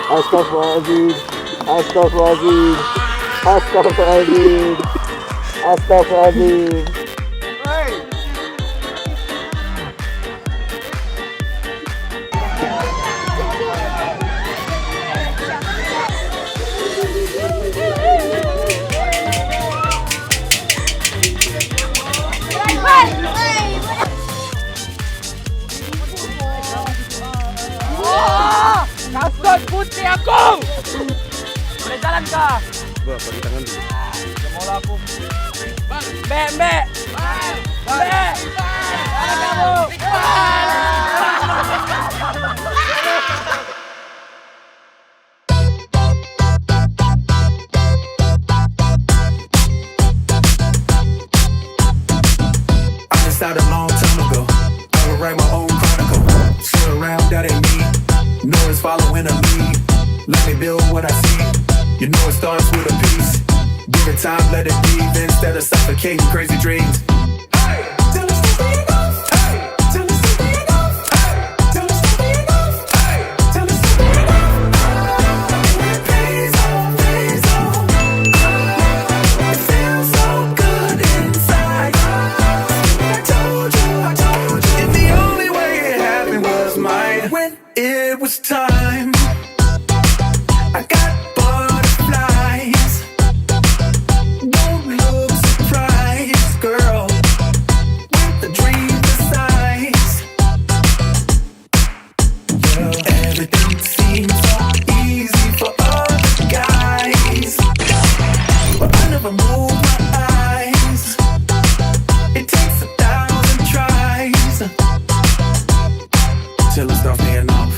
Astagfirullahaladzim. Astagfirullahaladzim. Astagfirullahaladzim. Astagfirullahaladzim. Kasut putih aku! Boleh jalan kah? Gua pakai tangan dulu. Ya mau lah aku. Mbak, mbak! Mbak! Mana kamu? I decided a long time ago I would write my own chronicle. Sit around, that ain't me. No one's following a lead. Let me build what I see. You know it starts with a piece. Give it time, let it breathe instead of suffocating crazy dreams. Hey, tell us something you know. Hey, tell us something you know. Hey, tell us something you know. Hey, tell us something you know. Please, oh, please, oh. It feels so good inside. I told you, and the only way it happened was mine. When it was time, I got butterflies. Don't look surprised, girl, with the dream size. Yeah, everything seems so easy for other guys, but I never move my eyes. It takes 1,000 tries till it starts paying off.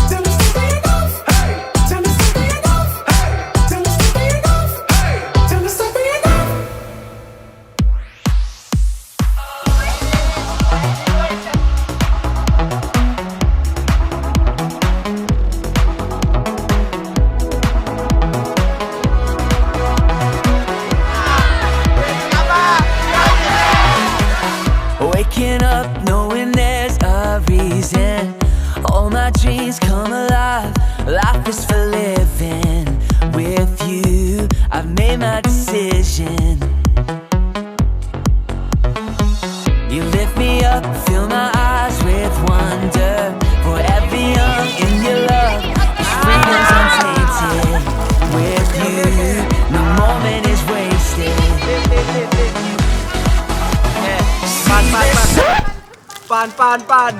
Tell us something you know. Hey, tell us something you know. Hey, tell us something you know. Hey, tell us something you know. Waking up knowing there's a reason. All my dreams come alive. Life is for living. With you, I've made my decision. You lift me up, fill my eyes with wonder. Forever young in your love, this freedom's untainted. With you, no moment is wasted. Pan.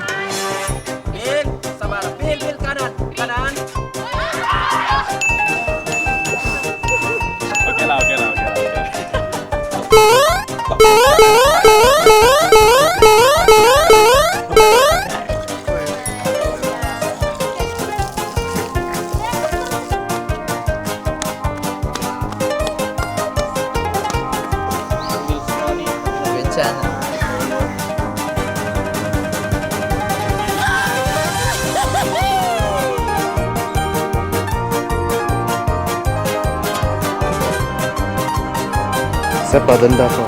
Bil, sabar. Bil, kanan. Oke lah. Siapa denda kau?